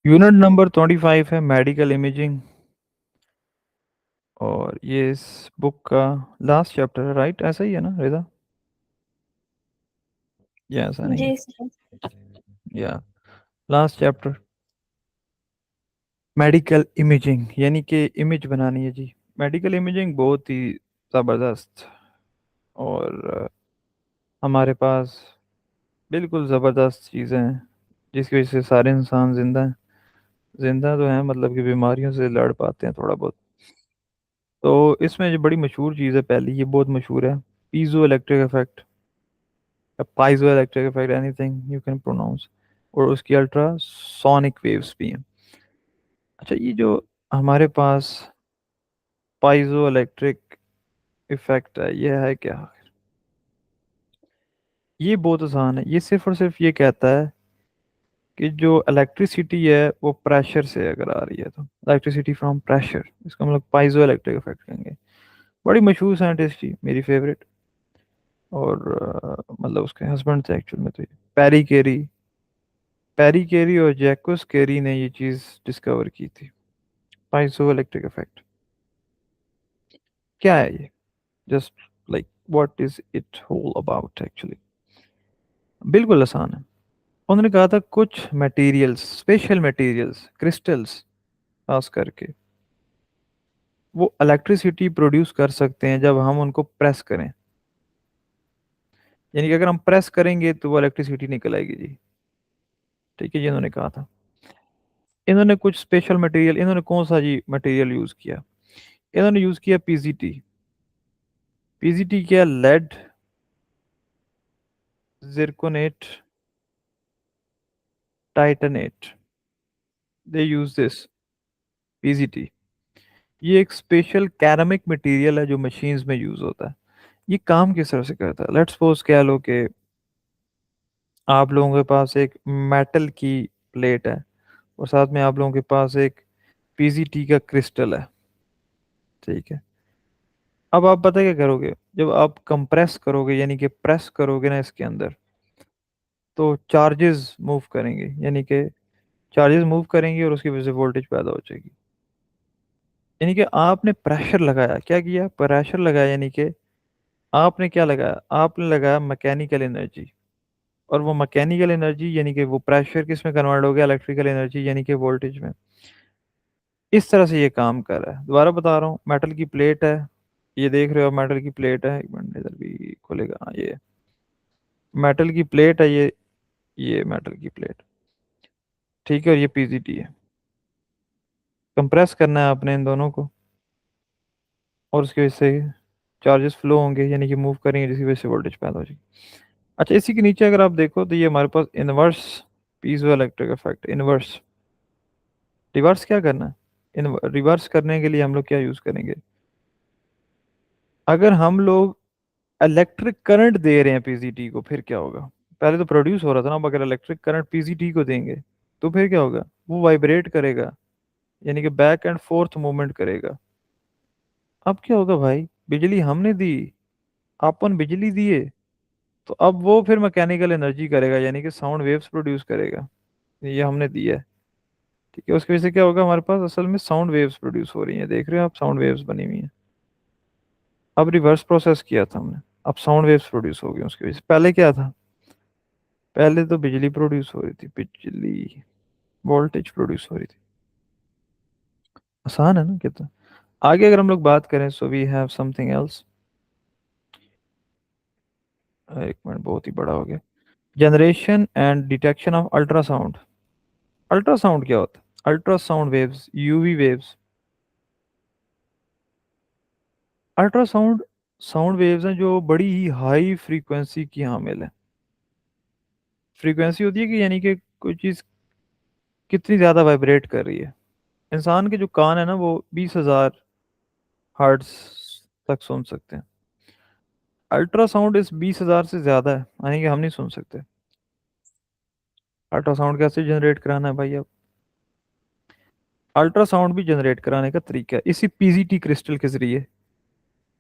Unit number 25 है medical imaging. और ये इस बुक का लास्ट चैप्टर है, राइट? ऐसा ही है ना रिदा? या ऐसा नहीं है? जी सर। या लास्ट चैप्टर मेडिकल इमेजिंग, यानी कि इमेज बनानी है जी। मेडिकल इमेजिंग बहुत ही ज़बरदस्त और हमारे पास बिल्कुल ज़बरदस्त चीज़ें हैं जिसकी वजह से सारे इंसान जिंदा हैं। जिंदा तो हैं मतलब कि बीमारियों से लड़ पाते हैं थोड़ा बहुत। तो इसमें जो बड़ी मशहूर चीज़ है पहली, ये बहुत मशहूर है, piezo electric effect, piezo electric effect, anything you can pronounce. और उसकी अल्ट्रा सोनिक वेव्स भी हैं। अच्छा, ये जो हमारे पास पाइजो इलेक्ट्रिक इफेक्ट है, ये है क्या? ये बहुत आसान है। ये सिर्फ और सिर्फ ये कहता है कि जो इलेक्ट्रिसिटी है वो प्रेशर से अगर आ रही है तो इलेक्ट्रिसिटी फ्रॉम प्रेशर, इसका मतलब पाइजो इलेक्ट्रिक इफेक्ट कहेंगे। बड़ी मशहूर साइंटिस्ट थी, मेरी फेवरेट। और मतलब उसके हस्बैंड थे एक्चुअल में तो ये पैरी केरी। पैरी केरी और जैकोस केरी ने ये चीज़ डिस्कवर की थी, पाइजो इलेक्ट्रिक इफेक्ट। क्या है ये? Just like what is it whole about actually? बिल्कुल आसान है। उन्होंने कहा था कुछ मटेरियल्स, स्पेशल मटेरियल्स, क्रिस्टल्स खास करके, वो इलेक्ट्रिसिटी प्रोड्यूस कर सकते हैं जब हम उनको प्रेस करें। यानी कि अगर हम प्रेस करेंगे तो वो इलेक्ट्रिसिटी निकल आएगी जी। ठीक है, ये इन्होंने कहा था। इन्होंने कुछ स्पेशल मटेरियल, इन्होंने कौन सा जी मटेरियल यूज किया? इन्होंने यूज किया पीजीटी। पीजीटी क्या? Lead, zirconate, titanate, they use this PGT. ये एक स्पेशल कैरामिक मटेरियल है जो मशीन्स में यूज होता है। ये काम किस तरह से करता है? लेट्स सपोज कह लो कि आप लोगों के पास एक मेटल की प्लेट है और साथ में आप लोगों के पास एक पीजीटी का क्रिस्टल है। ठीक है। अब आप पता क्या करोगे? जब आप कंप्रेस करोगे यानी कि प्रेस करोगे ना इसके अंदर, तो चार्जेस मूव करेंगे, यानी कि चार्जेस मूव करेंगे और उसकी वजह से वोल्टेज पैदा हो जाएगी। यानी कि आपने प्रेशर लगाया, क्या किया? प्रेशर लगाया, यानी कि आपने क्या लगाया? आपने लगाया मैकेनिकल एनर्जी। और वो मैकेनिकल एनर्जी यानी कि वो प्रेशर किस में कन्वर्ट हो गया? इलेक्ट्रिकल एनर्जी यानी कि वोल्टेज में। इस तरह से ये काम कर रहा है। दोबारा बता रहा हूँ, मेटल की प्लेट है, ये देख रहे हो मेटल की प्लेट है। एक मिनट, इधर भी खुलेगा। हाँ, ये मेटल की प्लेट है, ये मेटल की प्लेट। ठीक है, और ये पीजीटी है। कंप्रेस करना है आपने इन दोनों को और उसकी वजह से चार्जेस फ्लो होंगे, यानी कि मूव करेंगे, जिसकी वजह से वोल्टेज पैदा हो जाएगी। अच्छा, इसी के नीचे अगर आप देखो तो ये हमारे पास inverse piezo electric effect. Inverse, reverse क्या करना है? इन रिवर्स करने के लिए हम लोग क्या यूज करेंगे? अगर हम लोग इलेक्ट्रिक करंट दे रहे हैं पीजीटी को, फिर क्या होगा? पहले तो प्रोड्यूस हो रहा था ना, अब अगर इलेक्ट्रिक करंट पीजीटी को देंगे तो फिर क्या होगा? वो वाइब्रेट करेगा, यानी कि बैक एंड फोर्थ मूवमेंट करेगा। अब क्या होगा भाई? बिजली हमने दी, अपन बिजली दिए, तो अब वो फिर मैकेनिकल एनर्जी करेगा, यानी कि साउंड वेव्स प्रोड्यूस करेगा। ये हमने दिया है। ठीक है, उसकी वजह से क्या होगा? हमारे पास असल में साउंड वेव्स प्रोड्यूस हो रही हैं, देख रहे हो आप? साउंड वेव्स बनी हुई हैं। अब रिवर्स प्रोसेस किया था हमने, अब साउंड वेव्स प्रोड्यूस हो गई उसकी वजह से। पहले क्या था? पहले तो बिजली प्रोड्यूस हो रही थी, बिजली, वोल्टेज प्रोड्यूस हो रही थी। आसान है ना कितना? आगे अगर हम लोग बात करें, so we have something else. एक मिनट, बहुत ही बड़ा हो गया। Generation and detection of ultrasound. Ultrasound क्या होता है? Ultrasound waves, UV waves. Ultrasound sound waves हैं जो बड़ी ही हाई फ्रीक्वेंसी की हामिल है। फ्रीक्वेंसी होती है कि यानी कि कोई चीज़ कितनी ज़्यादा वाइब्रेट कर रही है। इंसान के जो कान है ना, वो 20,000 हर्ट्ज तक सुन सकते हैं। अल्ट्रासाउंड इस 20,000 से ज़्यादा है, यानी कि हम नहीं सुन सकते। अल्ट्रासाउंड कैसे जनरेट कराना है भाई? अब अल्ट्रासाउंड भी जनरेट कराने का तरीका है, इसी पीजीटी क्रिस्टल के जरिए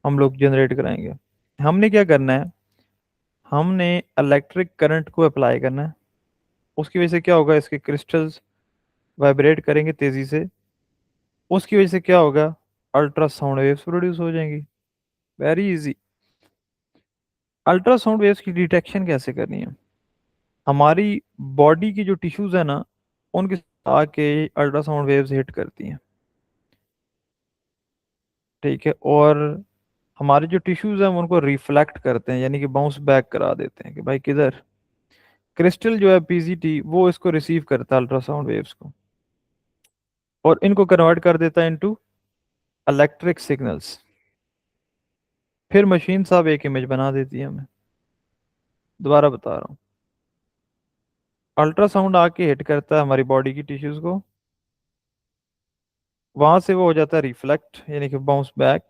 हम लोग जनरेट कराएंगे। हमने क्या करना है? हमने इलेक्ट्रिक करंट को अप्लाई करना है। उसकी वजह से क्या होगा? इसके क्रिस्टल्स वाइब्रेट करेंगे तेजी से, उसकी वजह से क्या होगा, अल्ट्रासाउंड वेव्स प्रोड्यूस हो जाएंगी। Very easy. अल्ट्रासाउंड वेव्स की डिटेक्शन कैसे करनी है, हमारी बॉडी की जो टिश्यूज है ना, उनके साथ आके अल्ट्रासाउंड वेव्स हिट करती हैं। ठीक है। और हमारे जो टिश्यूज हैं वो उनको रिफ्लेक्ट करते हैं, यानी कि बाउंस बैक करा देते हैं कि भाई किधर। क्रिस्टल जो है पीजीटी वो इसको रिसीव करता है अल्ट्रासाउंड वेव्स को, और इनको कन्वर्ट कर देता है इनटू इलेक्ट्रिक सिग्नल्स। फिर मशीन साहब एक इमेज बना देती है हमें। दोबारा बता रहा हूँ, अल्ट्रासाउंड आके हिट करता है हमारी बॉडी की टिश्यूज को, वहां से वो हो जाता है रिफ्लेक्ट यानी कि बाउंस बैक।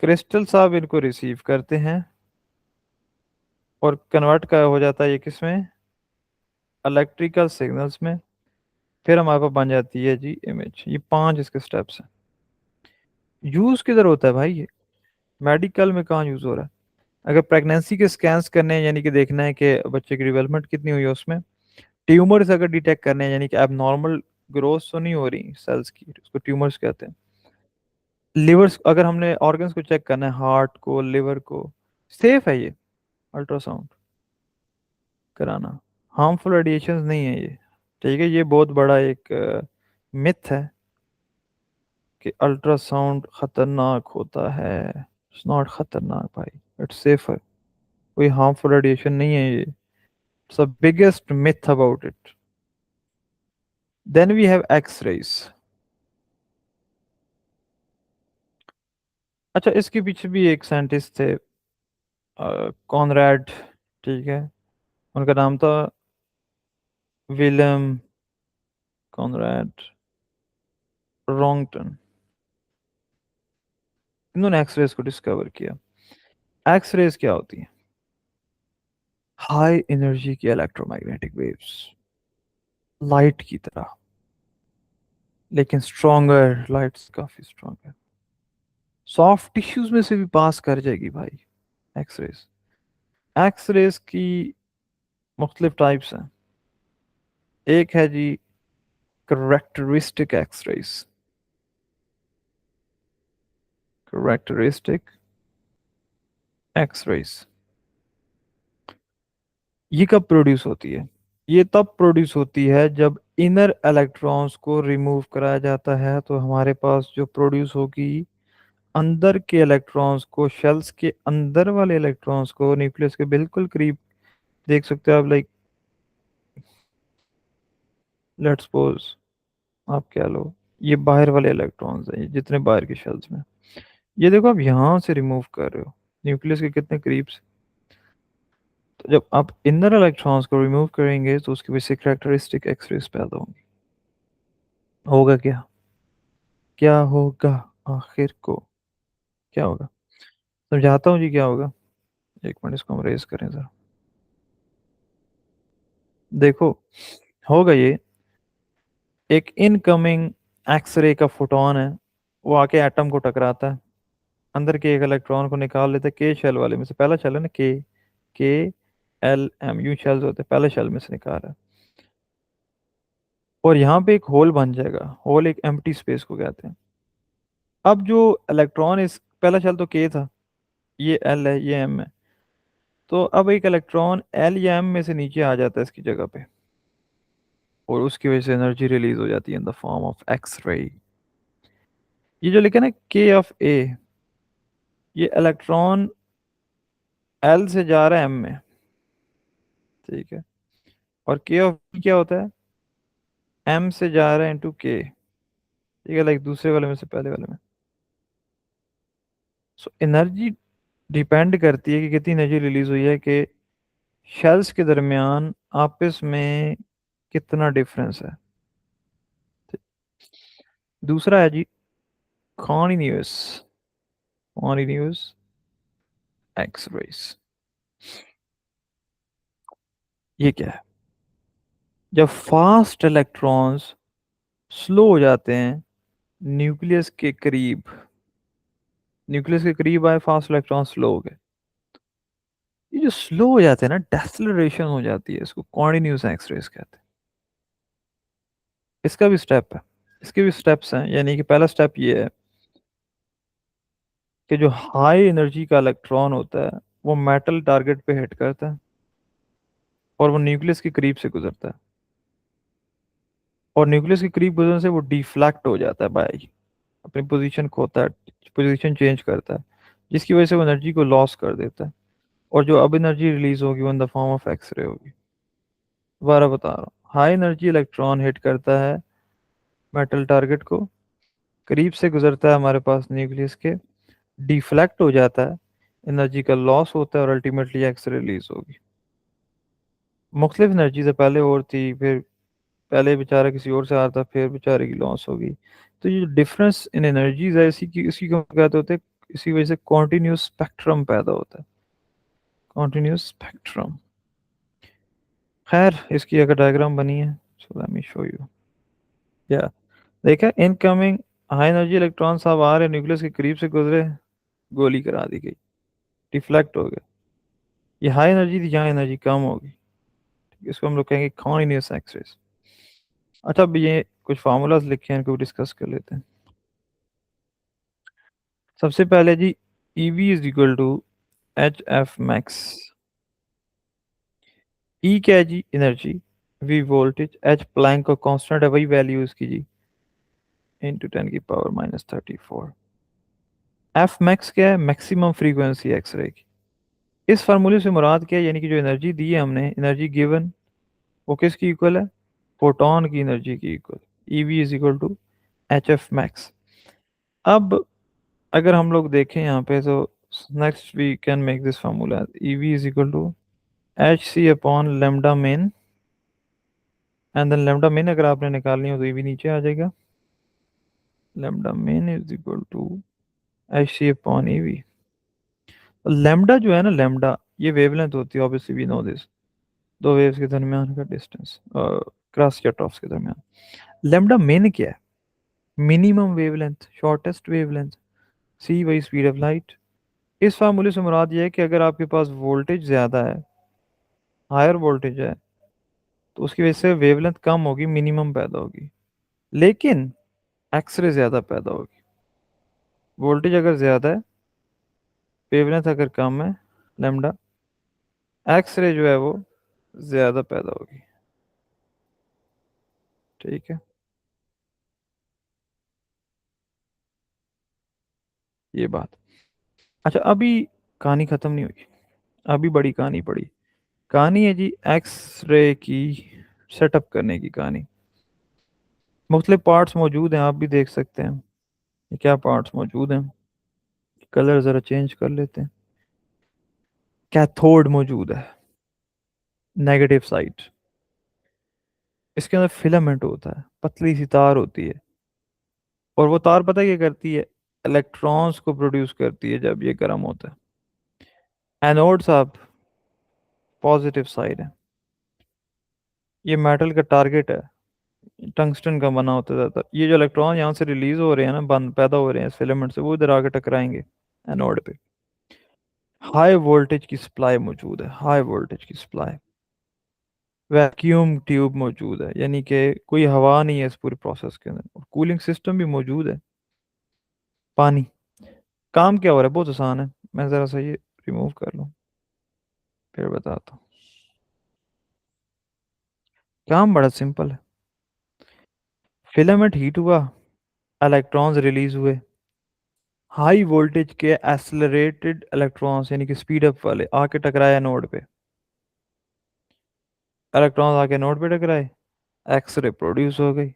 क्रिस्टल साहब इनको रिसीव करते हैं और कन्वर्ट का हो जाता है ये किसमें, इलेक्ट्रिकल सिग्नल्स में। फिर हमारे पास बन जाती है जी इमेज। ये 5 इसके स्टेप्स हैं। यूज किधर होता है भाई ये, मेडिकल में कहाँ यूज हो रहा है। अगर प्रेगनेंसी के स्कैन्स करने हैं, यानी कि देखना है कि बच्चे की डेवलपमेंट कितनी हुई है उसमें, ट्यूमर्स अगर डिटेक्ट करने हैं, यानी कि अब नॉर्मल ग्रोथ तो नहीं हो रही सेल्स की, उसको ट्यूमर्स कहते हैं। लिवर्स, अगर हमने ऑर्गन्स को चेक करना है, हार्ट को, लिवर को, सेफ है ये अल्ट्रासाउंड कराना, हार्मफुल रेडिएशन नहीं है ये। ठीक है, ये बहुत बड़ा एक मिथ है कि अल्ट्रासाउंड खतरनाक होता है। इट्स नॉट खतरनाक भाई, इट्स सेफर। कोई हार्मफुल रेडिएशन नहीं है ये, it's the biggest myth about it. Then we have X rays. अच्छा, इसके पीछे भी एक साइंटिस्ट थे, कॉनराड। ठीक है, उनका नाम था विलियम कॉनराड रॉन्गटन। इन्होंने एक्स रेज को डिस्कवर किया। एक्स रेज क्या होती है, हाई एनर्जी की इलेक्ट्रोमैग्नेटिक वेव्स, लाइट की तरह, लेकिन स्ट्रॉन्गर, लाइट काफी स्ट्रॉन्गर, सॉफ्ट टिश्यूज में से भी पास कर जाएगी भाई एक्स रेज। एक्स रेज की मुख्तलिफ टाइप्स हैं। एक है जी characteristic X rays. Characteristic X rays ये कब प्रोड्यूस होती है, ये तब प्रोड्यूस होती है जब इनर इलेक्ट्रॉन्स को रिमूव कराया जाता है, तो हमारे पास जो प्रोड्यूस होगी, अंदर के इलेक्ट्रॉन्स को, शेल्स के अंदर वाले इलेक्ट्रॉन्स को न्यूक्लियस के बिल्कुल करीब देख सकते हो आप, लाइक लेट्स सपोज आप क्या लो, ये बाहर वाले इलेक्ट्रॉन्स हैं, ये जितने बाहर के शेल्स में, ये देखो आप यहाँ से रिमूव कर रहे हो न्यूक्लियस के कितने करीब से। तो जब आप इनर इलेक्ट्रॉन्स को रिमूव करेंगे तो उसकी वजह से कैरेक्टरिस्टिक एक्सरेज पैदा होंगी। होगा क्या, क्या होगा आखिर को, क्या होगा, समझाता हूँ जी क्या होगा। एक मिनट, इसको हम रेज करें सर। देखो, होगा ये, एक इनकमिंग एक्सरे का फोटोन है, वो आके एटम को टकराता है, अंदर के एक इलेक्ट्रॉन को निकाल लेता है के शेल वाले में से, पहला शेल है ना के एल एम यू शेल्स होते हैं, पहले शेल में से निकाल रहा है, और यहाँ पे एक होल बन जाएगा, होल एक एम्प्टी स्पेस को कहते हैं। अब जो इलेक्ट्रॉन, इस पहला शेल तो के था, ये एल है, ये एम है, तो अब एक इलेक्ट्रॉन एल या एम में से नीचे आ जाता है इसकी जगह पे, और उसकी वजह से एनर्जी रिलीज हो जाती है इन the form of X ray. ये जो लिखा है ना के ऑफ ए, ये इलेक्ट्रॉन एल से जा रहा है एम में। ठीक है, और के ऑफ बी क्या होता है, एम से जा रहा है इनटू के। ठीक है, लाइक दूसरे वाले में से पहले वाले में। सो एनर्जी डिपेंड करती है कि कितनी एनर्जी रिलीज हुई है, कि शेल्स के दरमियान आपस में कितना डिफरेंस है। दूसरा है जी कॉन्टिन्यूअस, कॉन्टिन्यूअस एक्स रेज। ये क्या है, जब फास्ट इलेक्ट्रॉन्स स्लो हो जाते हैं न्यूक्लियस के करीब, न्यूक्लियस के करीब आए फास्ट इलेक्ट्रॉन स्लो हो गए, ये जो स्लो हो जाते हैं ना, डेसलेरेशन हो जाती है, इसको कॉन्टिन्यूअस एक्स रेज कहते हैं। इसका भी स्टेप है, इसके भी स्टेप्स हैं। यानी कि पहला स्टेप ये है कि जो हाई एनर्जी का इलेक्ट्रॉन होता है वो मेटल टारगेट पे हिट करता है और वो न्यूक्लियस के करीब से गुजरता है, और न्यूक्लियस के करीब गुजरने से वो डिफ्लेक्ट हो जाता है बाय, अपनी पोजीशन खोता है, पोजीशन चेंज करता है, जिसकी वजह से वो एनर्जी को लॉस कर देता है, और जो अब एनर्जी रिलीज होगी वो in the form of X ray होगी। दोबारा बता रहा हूँ, हाई एनर्जी इलेक्ट्रॉन हिट करता है मेटल टारगेट को, करीब से गुजरता है हमारे पास न्यूक्लियस के, डिफ्लेक्ट हो जाता है, एनर्जी का लॉस होता है और अल्टीमेटली एक्सरे रिलीज होगी। मुख्तलिफ एनर्जी से पहले और थी, फिर पहले बेचारा किसी और से आता, फिर बेचारे की लॉस होगी। तो ये जो डिफरेंस इन एनर्जीज है, इसी को कहते होते हैं, इसी वजह से कॉन्टिन्यूस स्पेक्ट्रम पैदा होता है, कॉन्टिन्यूस स्पेक्ट्रम। खैर, इसकी अगर डायग्राम बनी है, so let me show you. या देखा, इनकमिंग हाई एनर्जी इलेक्ट्रॉन्स अब आ रहे, न्यूक्लियस के करीब से गुजरे, गोली करा दी गई, डिफ्लेक्ट हो गया। ये हाई एनर्जी थी, यहाँ एनर्जी कम होगी, इसको हम लोग कहेंगे कॉन्टिन्यूस एक्सेस। अच्छा, अब ये कुछ फार्मूलाज लिखे हैं, इनको डिस्कस कर लेते हैं। सबसे पहले जी, E V is equal to H F max. E क्या है जी? Energy. V voltage. H Planck का कांस्टेंट है, वही वैल्यू इसकी जी, इंटू 10⁻⁻34। एफ मैक्स क्या है? मैक्सिमम फ्रीक्वेंसी एक्सरे की। इस फार्मूले से मुराद क्या है? यानी कि जो एनर्जी दी है हमने, एनर्जी गिवन, वो किसकी इक्वल है? फोटोन की एनर्जी की equal. E V is equal to H F max. अब अगर हम लोग देखें यहाँ पे, तो next we can make this formula, E V is equal to H C upon lambda min, and then lambda min अगर आपने निकालनी हो तो ये भी नीचे आ जाएगा, lambda min is equal to H C upon E V. Lambda जो है ना, लेमडा ये वेवलेंथ होती है, ऑब्वियसली वी नो दिस, दो वेव्स के दरमियान का डिस्टेंस, क्रॉस कट ऑफ के दरमियान। लेमडा मेन क्या है? मिनिमम वेवलेंथ, शॉर्टेस्ट वेवलेंथ, सी वही स्पीड ऑफ लाइट। इस फार्मूले से मुराद ये है कि अगर आपके पास वोल्टेज ज़्यादा है, हायर वोल्टेज है, तो उसकी वजह से वेवलेंथ कम होगी, मिनिमम पैदा होगी, लेकिन एक्सरे ज़्यादा पैदा होगी। वोल्टेज अगर ज़्यादा है, वेवलेंथ अगर कम है, लेमडा, एक्सरे जो है वो ज़्यादा पैदा होगी। ठीक है, ये बात। अच्छा, अभी कहानी ख़त्म नहीं हुई, अभी बड़ी कहानी पड़ी। कहानी है जी एक्सरे की सेटअप करने की कहानी। मुख्तलिफ पार्ट्स मौजूद हैं, आप भी देख सकते हैं ये क्या पार्ट्स मौजूद हैं। कलर ज़रा चेंज कर लेते हैं। कैथोड मौजूद है, नेगेटिव साइड। इसके अंदर फिलामेंट होता है, पतली सी तार होती है, और वो तार पता है क्या करती है? इलेक्ट्रॉन्स को प्रोड्यूस करती है जब ये गर्म होता है। एनोड साहब पॉजिटिव साइड है, ये मेटल का टारगेट है, टंगस्टन का बना होता है ज़्यादातर। ये जो इलेक्ट्रॉन यहाँ से रिलीज हो रहे हैं ना, बन पैदा हो रहे हैं इस फिलामेंट से, वो इधर आके टकराएंगे एनोड पे। हाई वोल्टेज की सप्लाई मौजूद है, हाई वोल्टेज की सप्लाई। वैक्यूम ट्यूब मौजूद है, यानी कि कोई हवा नहीं है इस पूरे प्रोसेस के अंदर, और कूलिंग सिस्टम भी मौजूद है। पानी। काम क्या हो रहा है? बहुत आसान है, मैं ज़रा सा ये रिमूव कर लूँ, फिर बताता हूँ। काम बड़ा सिंपल है। फिलामेंट हीट हुआ, इलेक्ट्रॉन्स रिलीज हुए, हाई वोल्टेज के एसलरेटेड इलेक्ट्रॉन्स यानी कि स्पीड अप वाले आके टकराए नोड पे, इलेक्ट्रॉन्स आके नोड पे टकराए, एक्सरे प्रोड्यूस हो गई,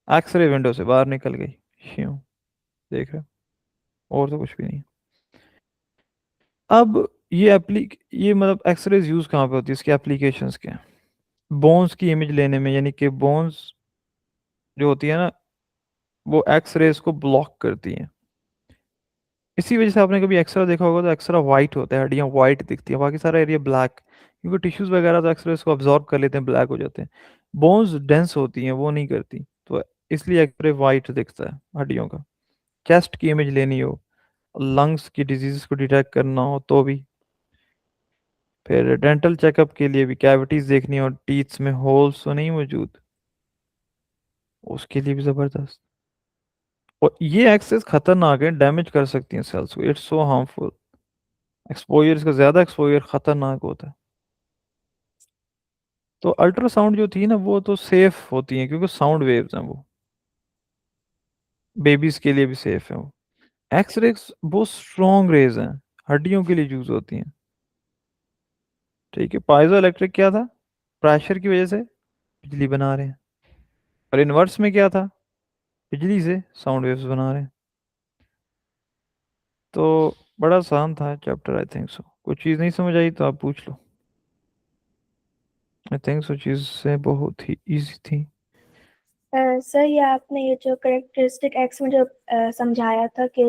एक्सरे विंडो से बाहर निकल गई। श्यों, देख रहे हो? और तो कुछ भी नहीं। अब ये मतलब एक्सरेज यूज कहाँ पे होती है, इसकी एप्लीकेशंस क्या हैं? बोन्स की इमेज लेने में, यानी कि बोन्स जो होती है ना, वो एक्सरेज को ब्लॉक करती हैं। इसी वजह से आपने कभी एक्सरा देखा होगा तो एक्सरा वाइट होता है, हड्डियां वाइट दिखती हैं, बाकी सारा एरिया ब्लैक, क्योंकि टिश्यूज वगैरह तो एक्सरे को अब्जॉर्ब कर लेते हैं, ब्लैक हो जाते हैं। बोन्स डेंस होती हैं, वो नहीं करती, तो इसलिए एक्सरे वाइट दिखता है हड्डियों का। चेस्ट की इमेज लेनी हो, लंग्स की डिजीज को डिटेक्ट करना हो तो भी, फिर डेंटल चेकअप के लिए भी, कैविटीज देखनी हो, टीथ्स में होल्स तो नहीं मौजूद, उसके लिए भी जबरदस्त। और ये एक्सेस खतरनाक है, डैमेज कर सकती हैं सेल्स को, इट्स सो हार्मफुल। एक्सपोजर, इसका ज्यादा एक्सपोजर खतरनाक होता है। तो अल्ट्रासाउंड जो थी ना वो तो सेफ होती है क्योंकि साउंड वेव्स हैं वो, बेबीज के लिए भी सेफ है वो। एक्सरेज बहुत स्ट्रॉन्ग रेज हैं, हड्डियों के लिए यूज होती हैं। ठीक है, पाइजो इलेक्ट्रिक क्या था? प्रेशर की वजह से बिजली बना रहे हैं। और इनवर्स में क्या था? बिजली से साउंड वेव्स बना रहे हैं। तो बड़ा आसान था चैप्टर, आई थिंक सो। कुछ चीज़ नहीं समझ आई तो आप पूछ लो। आई थिंक सो चीज़ें बहुत ही इजी थी। सर ये आपने ये जो करेक्टरिस्टिक एक्स में जो समझाया था कि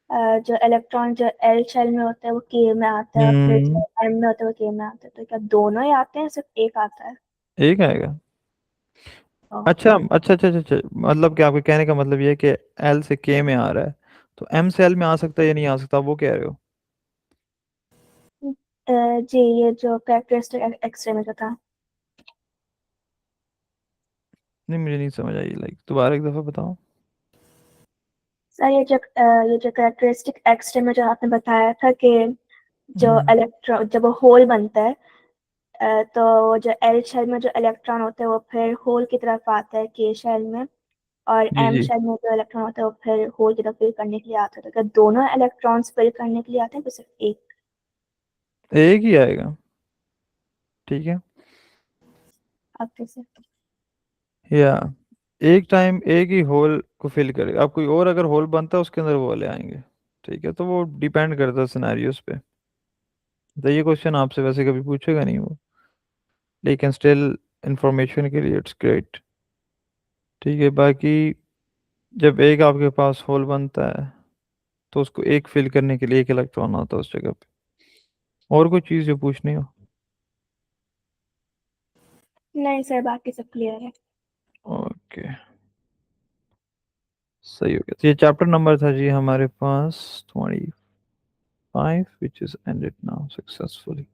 जो इलेक्ट्रॉन जो एल शेल में होता है वो के में आता है, और फिर हम्म। जो एम में होता है वो के में आता है, तो क्या दोनों ही आते हैं, सिर्फ एक आता है? एक आएगा। अच्छा ओके। अच्छा अच्छा अच्छा अच्छा, मतलब कि आपके कहने का मतलब ये है कि एल से के में आ रहा है, तो एम से एल में आ सकता है या नहीं आ सकता, वो कह रहे हो? जी, ये जो करेक्टरिस्टिक एक्सरे में जो था। नहीं मुझे नहीं समझ आई, लाइक दोबारा एक दफ़ा बताओ। सर ये जो करेक्टरिस्टिक एक्सरे में जो आपने बताया था कि जो हम्म। इलेक्ट्रॉन जब वो होल बनता है, तो वो जो एल शेल में जो इलेक्ट्रॉन होते हैं वो फिर होल की तरफ आता है के शेल में, और जी एम जी। शेल में जो इलेक्ट्रॉन होता है वो फिर होल की तरफ फिल करने के लिए आता है, तो क्या दोनों इलेक्ट्रॉन्स फिल करने के लिए आते हैं, तो सिर्फ एक? एक ही आएगा। ठीक है। आप कैसे? या एक टाइम एक ही होल को फिल करेगा, अब कोई और अगर होल बनता है उसके अंदर वो वाले आएंगे। ठीक है, तो वो डिपेंड करता है सिनेरियोस पे। तो ये क्वेश्चन आपसे वैसे कभी पूछेगा नहीं वो, लेकिन स्टिल इंफॉर्मेशन के लिए इट्स ग्रेट। ठीक है, बाकी जब एक आपके पास होल बनता है तो उसको एक फिल करने के लिए एक इलेक्ट्रॉन आता है उस जगह पे। और कोई चीज़ जो पूछनी हो? नहीं सर, बाकी सब क्लियर है। ओके, सही हो गया। तो ये चैप्टर नंबर था जी हमारे पास 25, which is ended now successfully.